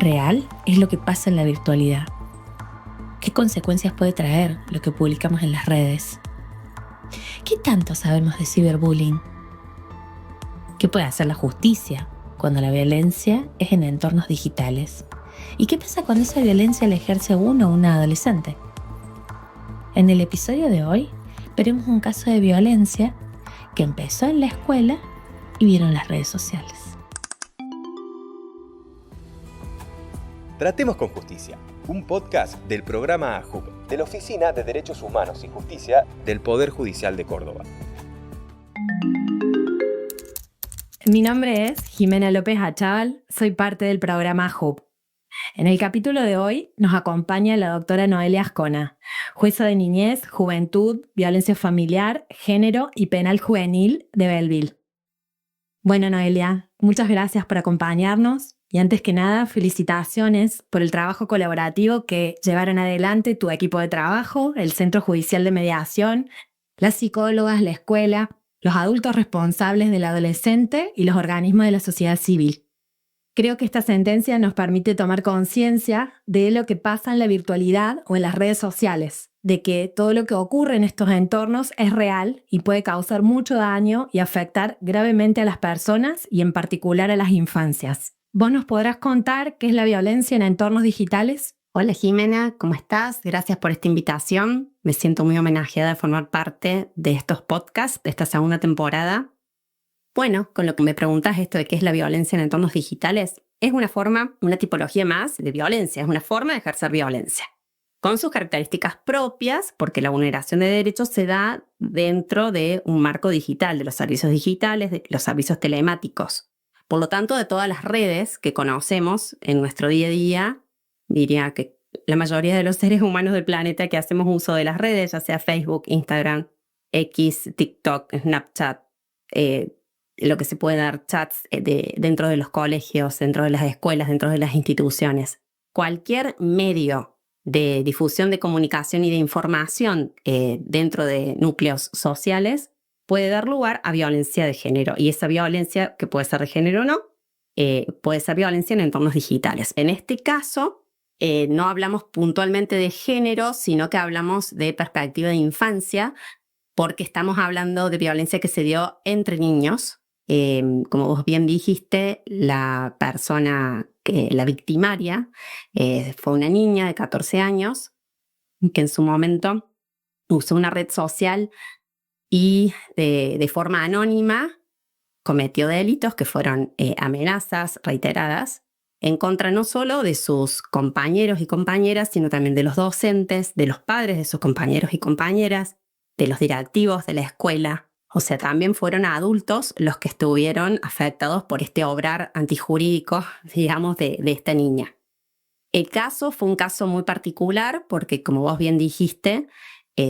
real es lo que pasa en la virtualidad? ¿Qué consecuencias puede traer lo que publicamos en las redes? ¿Qué tanto sabemos de ciberbullying? ¿Qué puede hacer la justicia cuando la violencia es en entornos digitales? ¿Y qué pasa cuando esa violencia la ejerce uno o una adolescente? En el episodio de hoy veremos un caso de violencia que empezó en la escuela y vieron las redes sociales. Tratemos con Justicia, un podcast del programa AJUP, de la Oficina de Derechos Humanos y Justicia del Poder Judicial de Córdoba. Mi nombre es Jimena López Achával, soy parte del programa AJUP. En el capítulo de hoy nos acompaña la doctora Noelia Ascona, jueza de niñez, juventud, violencia familiar, género y penal juvenil de Belleville. Bueno, Noelia, muchas gracias por acompañarnos y antes que nada, felicitaciones por el trabajo colaborativo que llevaron adelante tu equipo de trabajo, el Centro Judicial de Mediación, las psicólogas, la escuela, los adultos responsables del adolescente y los organismos de la sociedad civil. Creo que esta sentencia nos permite tomar conciencia de lo que pasa en la virtualidad o en las redes sociales, de que todo lo que ocurre en estos entornos es real y puede causar mucho daño y afectar gravemente a las personas y en particular a las infancias. ¿Vos nos podrás contar qué es la violencia en entornos digitales? Hola Jimena, ¿cómo estás? Gracias por esta invitación. Me siento muy homenajeada de formar parte de estos podcasts de esta segunda temporada. Bueno, con lo que me preguntas esto de qué es la violencia en entornos digitales, es una forma, una tipología más de violencia, es una forma de ejercer violencia, con sus características propias, porque la vulneración de derechos se da dentro de un marco digital, de los servicios digitales, de los servicios telemáticos. Por lo tanto, de todas las redes que conocemos en nuestro día a día, diría que la mayoría de los seres humanos del planeta que hacemos uso de las redes, ya sea Facebook, Instagram, X, TikTok, Snapchat, lo que se puede dar chats dentro de los colegios, dentro de las escuelas, dentro de las instituciones. Cualquier medio de difusión de comunicación y de información dentro de núcleos sociales puede dar lugar a violencia de género. Y esa violencia, que puede ser de género o no, puede ser violencia en entornos digitales. En este caso, no hablamos puntualmente de género, sino que hablamos de perspectiva de infancia, porque estamos hablando de violencia que se dio entre niños. Como vos bien dijiste, la persona, la victimaria, fue una niña de 14 años que en su momento usó una red social y de forma anónima cometió delitos que fueron amenazas reiteradas en contra no solo de sus compañeros y compañeras, sino también de los docentes, de los padres de sus compañeros y compañeras, de los directivos de la escuela. O sea, también fueron adultos los que estuvieron afectados por este obrar antijurídico, digamos, de esta niña. El caso fue un caso muy particular porque, como vos bien dijiste,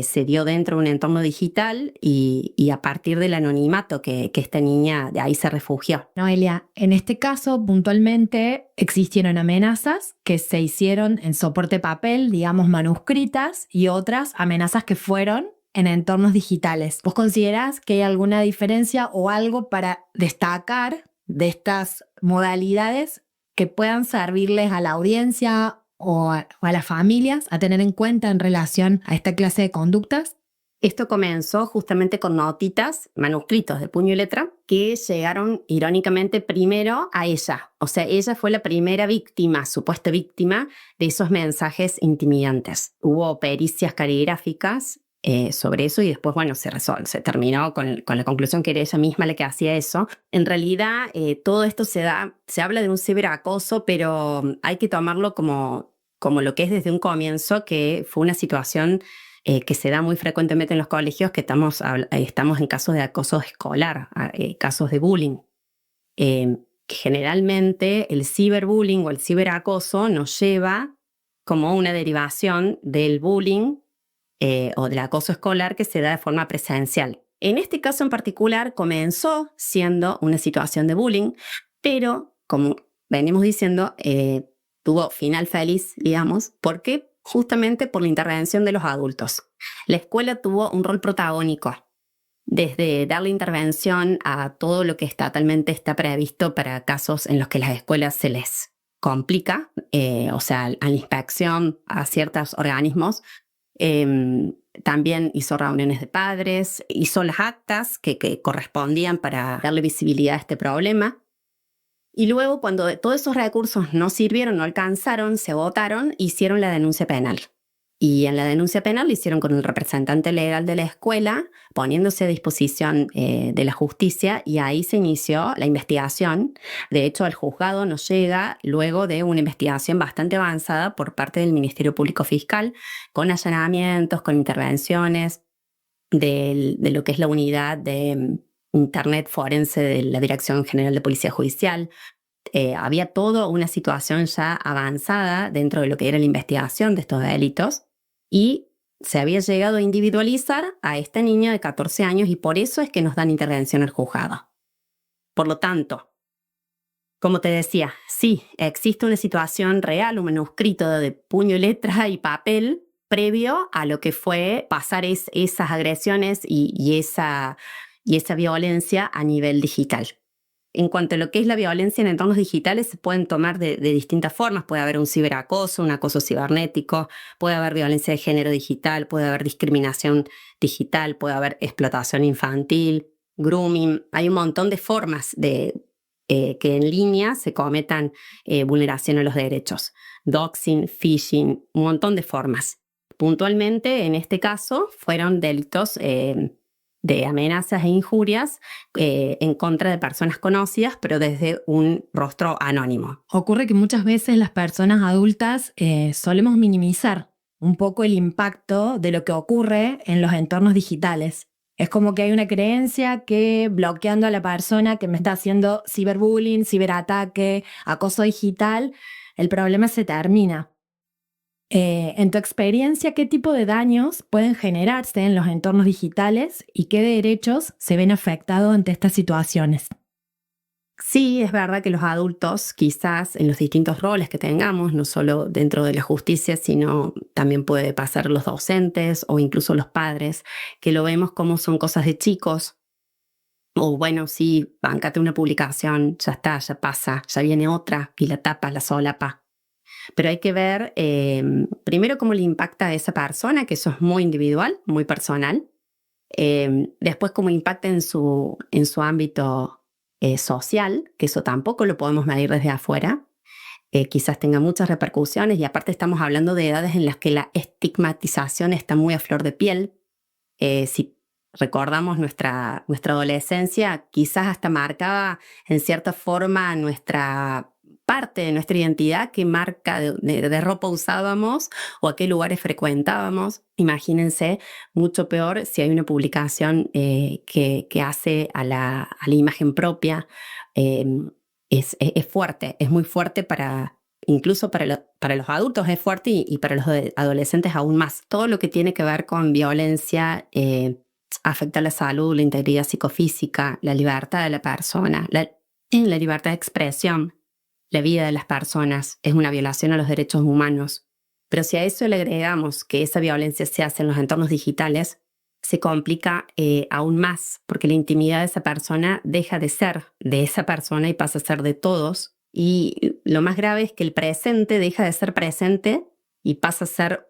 se dio dentro de un entorno digital y a partir del anonimato que esta niña de ahí se refugió. Noelia, en este caso puntualmente existieron amenazas que se hicieron en soporte papel, digamos manuscritas, y otras amenazas que fueron en entornos digitales. ¿Vos considerás que hay alguna diferencia o algo para destacar de estas modalidades que puedan servirles a la audiencia o a las familias a tener en cuenta en relación a esta clase de conductas? Esto comenzó justamente con notitas, manuscritos de puño y letra, que llegaron irónicamente primero a ella. O sea, ella fue la primera víctima, supuesta víctima, de esos mensajes intimidantes. Hubo pericias caligráficas sobre eso y después, bueno, se terminó con la conclusión que era ella misma la que hacía eso. En realidad, todo esto se habla de un ciberacoso, pero hay que tomarlo como lo que es desde un comienzo, que fue una situación que se da muy frecuentemente en los colegios, que estamos en casos de acoso escolar, casos de bullying. Generalmente el ciberbullying o el ciberacoso nos lleva como una derivación del bullying o del acoso escolar que se da de forma presencial. En este caso en particular comenzó siendo una situación de bullying, pero como venimos diciendo, tuvo final feliz, digamos, porque justamente por la intervención de los adultos. La escuela tuvo un rol protagónico, desde darle intervención a todo lo que estatalmente está previsto para casos en los que las escuelas se les complica, o sea, a la inspección a ciertos organismos. También hizo reuniones de padres, hizo las actas que correspondían para darle visibilidad a este problema. Y luego, cuando todos esos recursos no sirvieron, no alcanzaron, se agotaron, hicieron la denuncia penal. Y en la denuncia penal lo hicieron con el representante legal de la escuela, poniéndose a disposición de la justicia, y ahí se inició la investigación. De hecho, al juzgado nos llega luego de una investigación bastante avanzada por parte del Ministerio Público Fiscal, con allanamientos, con intervenciones de lo que es la unidad de Internet forense de la Dirección General de Policía Judicial. Había toda una situación ya avanzada dentro de lo que era la investigación de estos delitos, y se había llegado a individualizar a esta niña de 14 años, y por eso es que nos dan intervención al juzgado. Por lo tanto, como te decía, sí, existe una situación real, un manuscrito de puño, letra y papel previo a lo que fue pasar esas agresiones y esa violencia a nivel digital. En cuanto a lo que es la violencia en entornos digitales, se pueden tomar de distintas formas. Puede haber un ciberacoso, un acoso cibernético, puede haber violencia de género digital, puede haber discriminación digital, puede haber explotación infantil, grooming. Hay un montón de formas de que en línea se cometan vulneración a los derechos. Doxing, phishing, un montón de formas. Puntualmente, en este caso, fueron delitos de amenazas e injurias en contra de personas conocidas, pero desde un rostro anónimo. Ocurre que muchas veces las personas adultas solemos minimizar un poco el impacto de lo que ocurre en los entornos digitales. Es como que hay una creencia que bloqueando a la persona que me está haciendo ciberbullying, ciberataque, acoso digital, el problema se termina. En tu experiencia, ¿qué tipo de daños pueden generarse en los entornos digitales y qué derechos se ven afectados ante estas situaciones? Sí, es verdad que los adultos, quizás en los distintos roles que tengamos, no solo dentro de la justicia, sino también puede pasar los docentes o incluso los padres, que lo vemos como son cosas de chicos. O bueno, sí, báncate una publicación, ya está, ya pasa, ya viene otra y la tapa, la solapa. Pero hay que ver primero cómo le impacta a esa persona, que eso es muy individual, muy personal. Después cómo impacta en su ámbito social, que eso tampoco lo podemos medir desde afuera. Quizás tenga muchas repercusiones, y aparte estamos hablando de edades en las que la estigmatización está muy a flor de piel. Si recordamos nuestra adolescencia, quizás hasta marcaba en cierta forma nuestra parte de nuestra identidad, qué marca de ropa usábamos o a qué lugares frecuentábamos. Imagínense, mucho peor si hay una publicación que hace a la imagen propia. Es fuerte, es muy fuerte incluso para los adultos es fuerte, y para los adolescentes aún más. Todo lo que tiene que ver con violencia afecta la salud, la integridad psicofísica, la libertad de la persona, la libertad de expresión. La vida de las personas es una violación a los derechos humanos. Pero si a eso le agregamos que esa violencia se hace en los entornos digitales, se complica aún más, porque la intimidad de esa persona deja de ser de esa persona y pasa a ser de todos. Y lo más grave es que el presente deja de ser presente y pasa a ser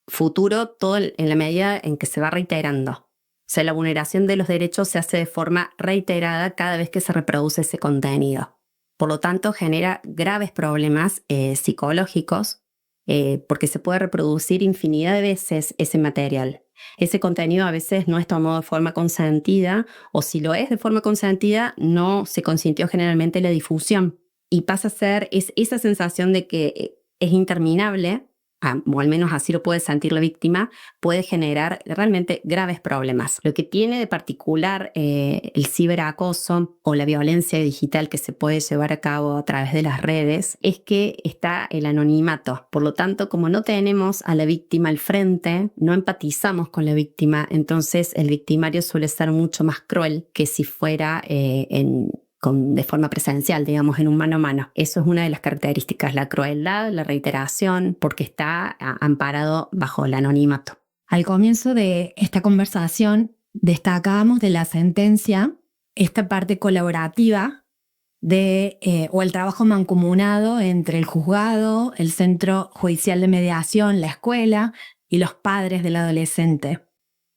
futuro, todo en la medida en que se va reiterando. O sea, la vulneración de los derechos se hace de forma reiterada cada vez que se reproduce ese contenido. Por lo tanto, genera graves problemas psicológicos porque se puede reproducir infinidad de veces ese material. Ese contenido a veces no es tomado de forma consentida, o si lo es de forma consentida, no se consintió generalmente la difusión. Y pasa a ser esa sensación de que es interminable, o al menos así lo puede sentir la víctima, puede generar realmente graves problemas. Lo que tiene de particular el ciberacoso o la violencia digital que se puede llevar a cabo a través de las redes es que está el anonimato. Por lo tanto, como no tenemos a la víctima al frente, no empatizamos con la víctima, entonces el victimario suele ser mucho más cruel que si fuera de forma presencial, digamos, en un mano a mano. Eso es una de las características, la crueldad, la reiteración, porque está amparado bajo el anonimato. Al comienzo de esta conversación destacábamos de la sentencia esta parte colaborativa o el trabajo mancomunado entre el juzgado, el centro judicial de mediación, la escuela y los padres del adolescente.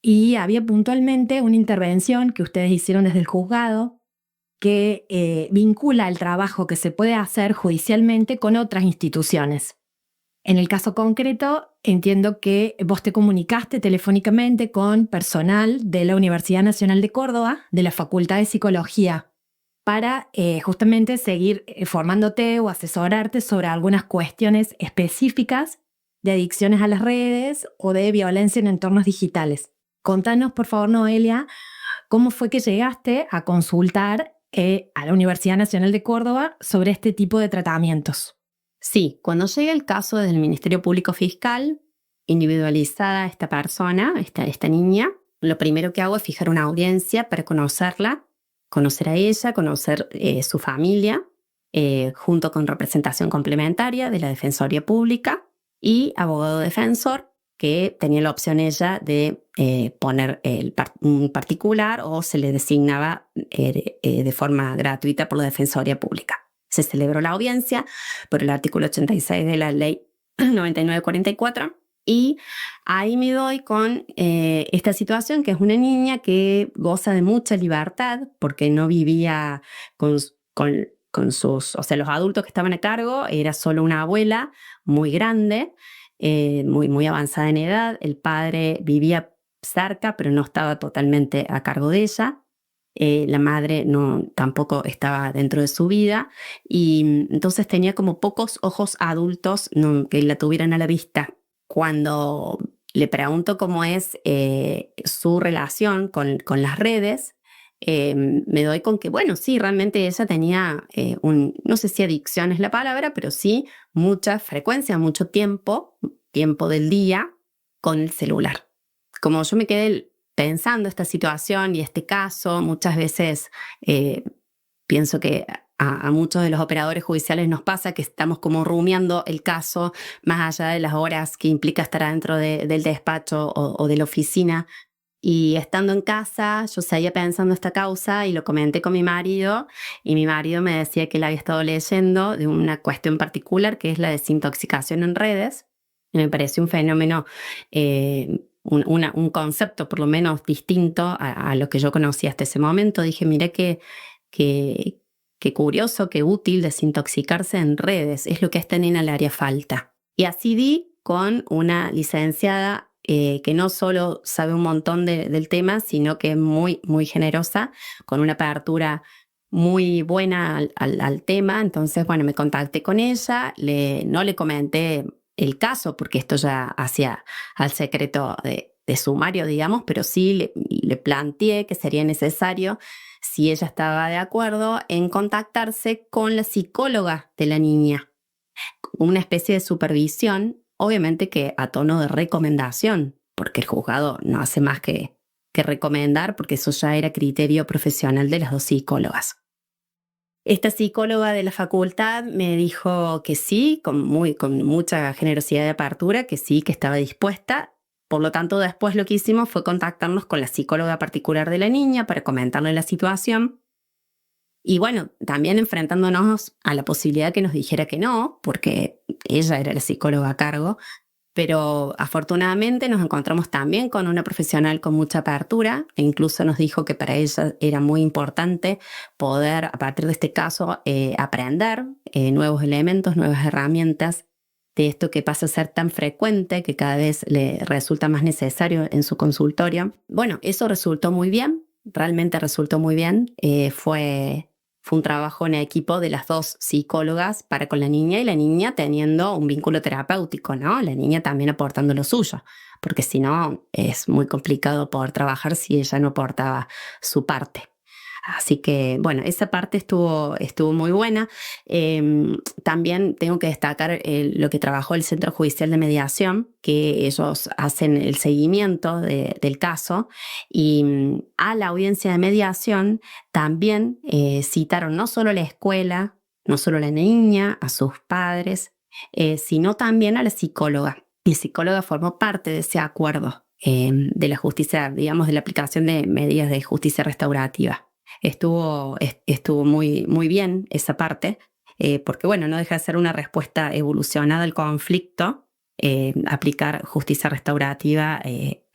Y había puntualmente una intervención que ustedes hicieron desde el juzgado que vincula el trabajo que se puede hacer judicialmente con otras instituciones. En el caso concreto, entiendo que vos te comunicaste telefónicamente con personal de la Universidad Nacional de Córdoba, de la Facultad de Psicología, para justamente seguir formándote o asesorarte sobre algunas cuestiones específicas de adicciones a las redes o de violencia en entornos digitales. Contanos, por favor, Noelia, cómo fue que llegaste a consultar a la Universidad Nacional de Córdoba sobre este tipo de tratamientos. Sí, cuando llega el caso del Ministerio Público Fiscal, individualizada esta persona, esta niña, lo primero que hago es fijar una audiencia para conocerla, conocer a ella, conocer su familia, junto con representación complementaria de la Defensoría Pública y abogado defensor, que tenía la opción ella de poner un particular o se le designaba de forma gratuita por la Defensoría Pública. Se celebró la audiencia por el artículo 86 de la ley 9944 y ahí me doy con esta situación, que es una niña que goza de mucha libertad porque no vivía con sus, o sea, los adultos que estaban a cargo, era solo una abuela muy grande, muy avanzada en edad. El padre vivía cerca, pero no estaba totalmente a cargo de ella. La madre tampoco estaba dentro de su vida y entonces tenía como pocos ojos adultos que la tuvieran a la vista. Cuando le pregunto cómo es su relación con las redes, me doy con que, bueno, sí, realmente ella tenía, no sé si adicción es la palabra, pero sí mucha frecuencia, mucho tiempo del día con el celular. Como yo me quedé pensando esta situación y este caso, muchas veces pienso que a muchos de los operadores judiciales nos pasa que estamos como rumiando el caso más allá de las horas que implica estar adentro del despacho o de la oficina. Y estando en casa, yo seguía pensando esta causa y lo comenté con mi marido, y mi marido me decía que él había estado leyendo de una cuestión particular que es la desintoxicación en redes. Y me pareció un fenómeno, un concepto por lo menos distinto a lo que yo conocía hasta ese momento. Dije, mira qué curioso, qué útil desintoxicarse en redes, es lo que a esta nena le haría falta. Y así di con una licenciada que no solo sabe un montón del tema, sino que es muy, muy generosa, con una apertura muy buena al tema. Entonces, bueno, me contacté con ella, no le comenté el caso, porque esto ya hacía al secreto de sumario, digamos, pero sí le planteé que sería necesario, si ella estaba de acuerdo, en contactarse con la psicóloga de la niña. Una especie de supervisión, obviamente que a tono de recomendación, porque el juzgado no hace más que recomendar, porque eso ya era criterio profesional de las dos psicólogas. Esta psicóloga de la facultad me dijo que sí, con mucha generosidad de apertura, que sí, que estaba dispuesta. Por lo tanto, después lo que hicimos fue contactarnos con la psicóloga particular de la niña para comentarle la situación. Y bueno, también enfrentándonos a la posibilidad que nos dijera que no, porque ella era la psicóloga a cargo. Pero afortunadamente nos encontramos también con una profesional con mucha apertura, e incluso nos dijo que para ella era muy importante poder, a partir de este caso, aprender nuevos elementos, nuevas herramientas de esto que pasa a ser tan frecuente, que cada vez le resulta más necesario en su consultorio. Bueno, eso resultó muy bien, realmente resultó muy bien. Fue un trabajo en equipo de las dos psicólogas para con la niña, y la niña teniendo un vínculo terapéutico, ¿no? La niña también aportando lo suyo, porque si no es muy complicado poder trabajar si ella no aportaba su parte. Así que, bueno, esa parte estuvo muy buena. También tengo que destacar lo que trabajó el Centro Judicial de Mediación, que ellos hacen el seguimiento del caso, y a la audiencia de mediación también citaron no solo a la escuela, no solo a la niña, a sus padres, sino también a la psicóloga. Y la psicóloga formó parte de ese acuerdo de la justicia, digamos, de la aplicación de medidas de justicia restaurativa. Estuvo muy, muy bien esa parte, porque bueno, no deja de ser una respuesta evolucionada al conflicto, aplicar justicia restaurativa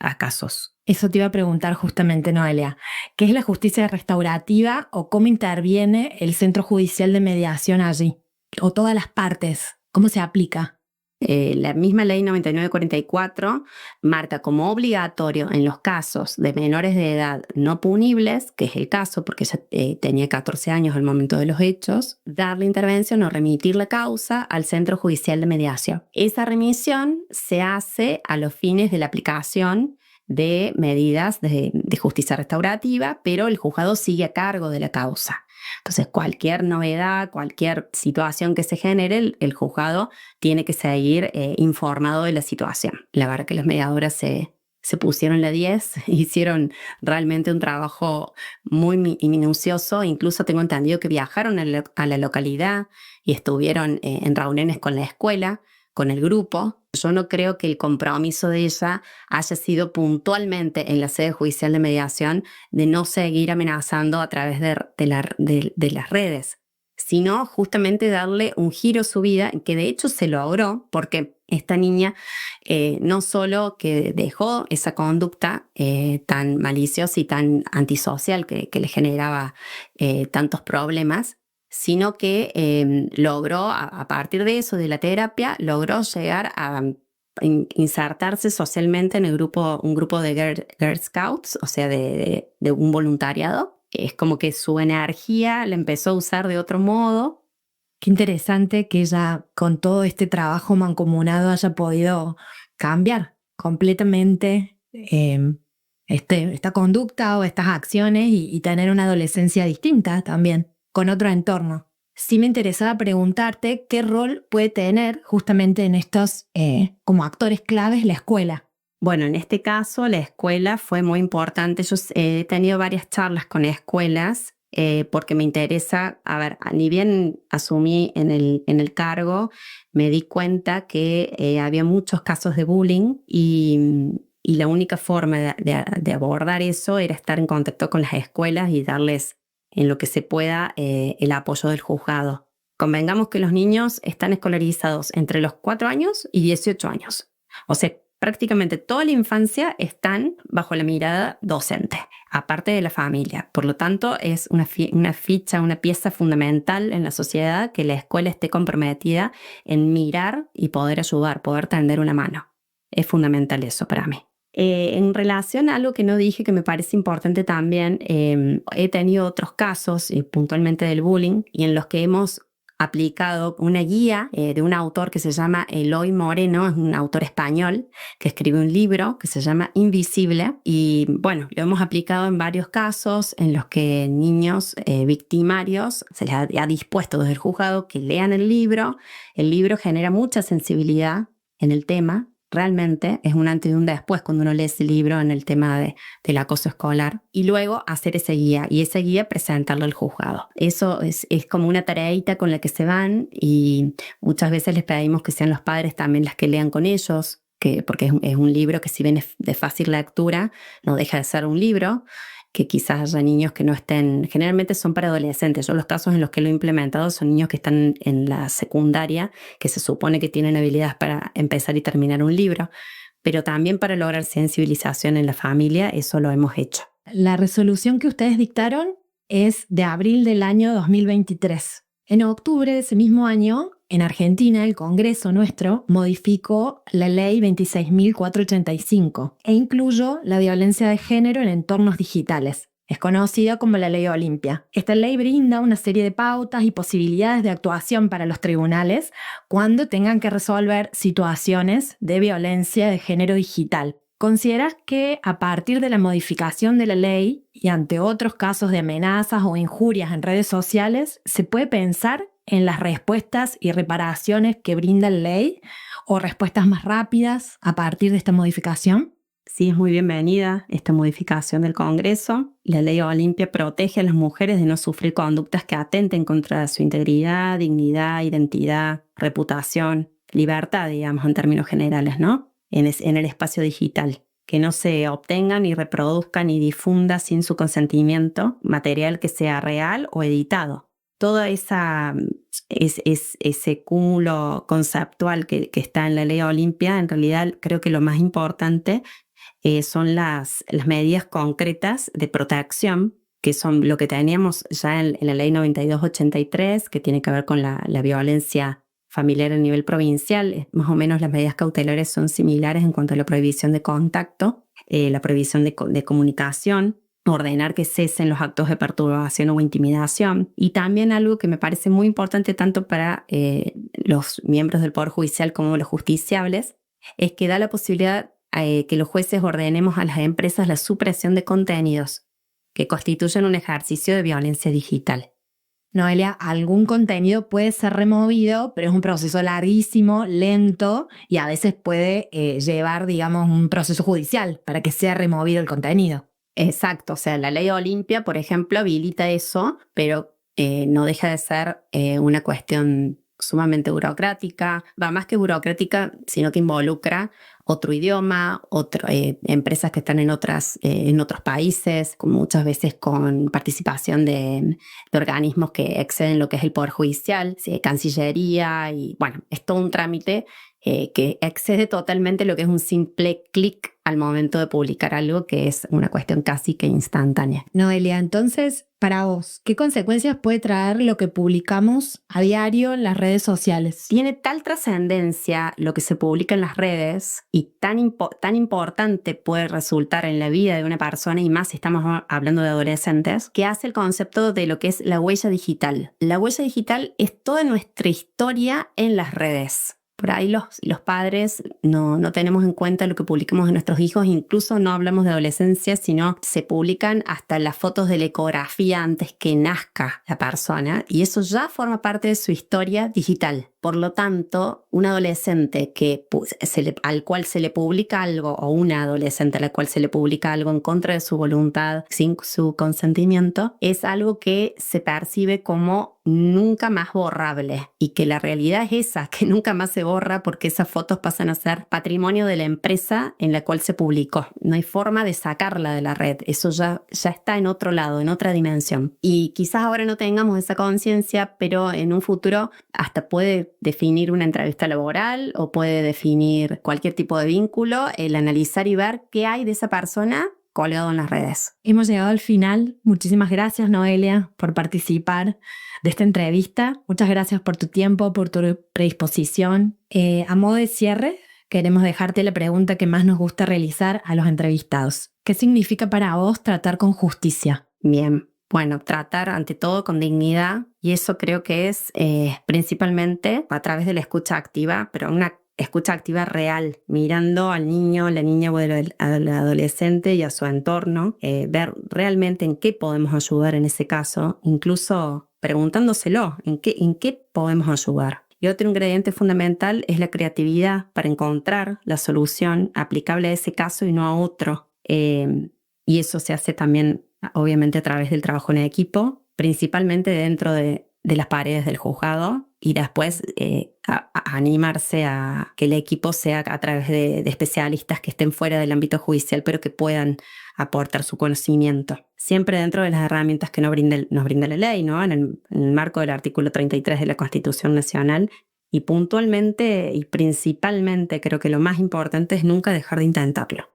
a casos. Eso te iba a preguntar justamente, Noelia. ¿Qué es la justicia restaurativa o cómo interviene el Centro Judicial de Mediación allí? O todas las partes, ¿cómo se aplica? La misma ley 9944 marca como obligatorio en los casos de menores de edad no punibles, que es el caso porque ella tenía 14 años al momento de los hechos, dar la intervención o remitir la causa al Centro Judicial de Mediación. Esa remisión se hace a los fines de la aplicación de medidas de justicia restaurativa, pero el juzgado sigue a cargo de la causa. Entonces, cualquier novedad, cualquier situación que se genere, el juzgado tiene que seguir informado de la situación. La verdad que las mediadoras se pusieron la 10, hicieron realmente un trabajo muy minucioso. Incluso tengo entendido que viajaron a la localidad y estuvieron en reuniones con la escuela, con el grupo. Yo no creo que el compromiso de ella haya sido puntualmente en la sede judicial de mediación de no seguir amenazando a través de las redes, sino justamente darle un giro a su vida, que de hecho se logró, porque esta niña no solo que dejó esa conducta tan maliciosa y tan antisocial que le generaba tantos problemas, sino que logró, a partir de eso, de la terapia, logró llegar a insertarse socialmente en un grupo de Girl Scouts, o sea, de un voluntariado. Es como que su energía la empezó a usar de otro modo. Qué interesante que ella, con todo este trabajo mancomunado, haya podido cambiar completamente esta conducta o estas acciones y tener una adolescencia distinta también, con otro entorno. Sí me interesaba preguntarte qué rol puede tener justamente en estos, como actores claves, la escuela. Bueno, en este caso la escuela fue muy importante. Yo he tenido varias charlas con escuelas porque me interesa, ni bien asumí en el cargo, me di cuenta que había muchos casos de bullying y la única forma de abordar eso era estar en contacto con las escuelas y darles en lo que se pueda el apoyo del juzgado. Convengamos que los niños están escolarizados entre los 4 años y 18 años. O sea, prácticamente toda la infancia están bajo la mirada docente, aparte de la familia. Por lo tanto, es una pieza fundamental en la sociedad que la escuela esté comprometida en mirar y poder ayudar, poder tender una mano. Es fundamental eso para mí. En relación a algo que no dije que me parece importante también, he tenido otros casos, puntualmente del bullying, y en los que hemos aplicado una guía de un autor que se llama Eloy Moreno, es un autor español que escribe un libro que se llama Invisible, y bueno, lo hemos aplicado en varios casos en los que niños victimarios se les ha dispuesto desde el juzgado que lean el libro genera mucha sensibilidad en el tema. Realmente es un antes y un después cuando uno lee ese libro en el tema del acoso escolar, y luego hacer esa guía y esa guía presentarlo al juzgado. Eso es como una tareita con la que se van, y muchas veces les pedimos que sean los padres también las que lean con ellos, porque es un libro que, si bien es de fácil lectura, no deja de ser un libro que quizás haya niños que no estén, generalmente son para adolescentes. Yo los casos en los que lo he implementado son niños que están en la secundaria, que se supone que tienen habilidades para empezar y terminar un libro, pero también para lograr sensibilización en la familia, eso lo hemos hecho. La resolución que ustedes dictaron es de abril del año 2023. En octubre de ese mismo año, en Argentina, el Congreso nuestro modificó la ley 26.485 e incluyó la violencia de género en entornos digitales. Es conocida como la Ley Olimpia. Esta ley brinda una serie de pautas y posibilidades de actuación para los tribunales cuando tengan que resolver situaciones de violencia de género digital. ¿Consideras que a partir de la modificación de la ley y ante otros casos de amenazas o injurias en redes sociales, se puede pensar en las respuestas y reparaciones que brinda la ley o respuestas más rápidas a partir de esta modificación? Sí, es muy bienvenida esta modificación del Congreso. La Ley Olimpia protege a las mujeres de no sufrir conductas que atenten contra su integridad, dignidad, identidad, reputación, libertad, digamos, en términos generales, ¿no? En el espacio digital. que no se obtenga ni reproduzca ni difunda sin su consentimiento material que sea real o editado. Todo ese cúmulo conceptual que está en la ley Olimpia, en realidad creo que lo más importante son las medidas concretas de protección, que son lo que teníamos ya en la ley 9283, que tiene que ver con la violencia familiar a nivel provincial. Más o menos las medidas cautelares son similares en cuanto a la prohibición de contacto, la prohibición de comunicación, ordenar que cesen los actos de perturbación o intimidación. Y también algo que me parece muy importante tanto para los miembros del Poder Judicial como los justiciables, es que da la posibilidad que los jueces ordenemos a las empresas la supresión de contenidos que constituyen un ejercicio de violencia digital. Noelia, algún contenido puede ser removido, pero es un proceso larguísimo, lento y a veces puede llevar, digamos, un proceso judicial para que sea removido el contenido. Exacto, o sea, la ley Olimpia, por ejemplo, habilita eso, pero no deja de ser una cuestión sumamente burocrática, va más que burocrática, sino que involucra otro idioma, empresas que están en otros países, muchas veces con participación de organismos que exceden lo que es el Poder Judicial, Cancillería, y bueno, es todo un trámite que excede totalmente lo que es un simple clic al momento de publicar algo, que es una cuestión casi que instantánea. Noelia, entonces, para vos, ¿qué consecuencias puede traer lo que publicamos a diario en las redes sociales? Tiene tal trascendencia lo que se publica en las redes y tan importante puede resultar en la vida de una persona, y más si estamos hablando de adolescentes, que hace el concepto de lo que es la huella digital. La huella digital es toda nuestra historia en las redes. Por ahí los padres no tenemos en cuenta lo que publicamos de nuestros hijos, incluso no hablamos de adolescencia, sino se publican hasta las fotos de la ecografía antes que nazca la persona, y eso ya forma parte de su historia digital. Por lo tanto, un adolescente al cual se le publica algo, o una adolescente a la cual se le publica algo en contra de su voluntad, sin su consentimiento, es algo que se percibe como nunca más borrable, y que la realidad es esa, que nunca más se borra, porque esas fotos pasan a ser patrimonio de la empresa en la cual se publicó. No hay forma de sacarla de la red, eso ya está en otro lado, en otra dimensión. Y quizás ahora no tengamos esa conciencia, pero en un futuro hasta puede definir una entrevista laboral o puede definir cualquier tipo de vínculo, el analizar y ver qué hay de esa persona colgado en las redes. Hemos llegado al final. Muchísimas gracias, Noelia, por participar de esta entrevista. Muchas gracias por tu tiempo, por tu predisposición. A modo de cierre, queremos dejarte la pregunta que más nos gusta realizar a los entrevistados. ¿Qué significa para vos tratar con justicia? Bien. Bueno, tratar ante todo con dignidad, y eso creo que es principalmente a través de la escucha activa, pero una escucha activa real, mirando al niño, la niña o al adolescente y a su entorno, ver realmente en qué podemos ayudar en ese caso, incluso preguntándoselo, ¿en qué podemos ayudar? Y otro ingrediente fundamental es la creatividad para encontrar la solución aplicable a ese caso y no a otro. Y eso se hace también, obviamente, a través del trabajo en equipo, principalmente dentro de las paredes del juzgado, y después a animarse a que el equipo sea a través de especialistas que estén fuera del ámbito judicial, pero que puedan aportar su conocimiento. Siempre dentro de las herramientas que nos brinda la ley, ¿no? En el marco del artículo 33 de la Constitución Nacional. Y puntualmente y principalmente creo que lo más importante es nunca dejar de intentarlo.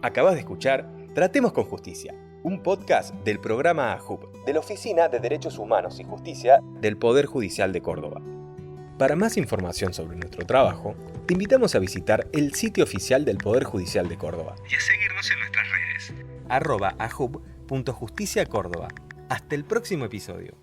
Acabas de escuchar Tratemos con Justicia, un podcast del programa AJUP, de la Oficina de Derechos Humanos y Justicia del Poder Judicial de Córdoba. Para más información sobre nuestro trabajo, te invitamos a visitar el sitio oficial del Poder Judicial de Córdoba y a seguirnos en nuestras redes @ajup.justiciacórdoba. Hasta el próximo episodio.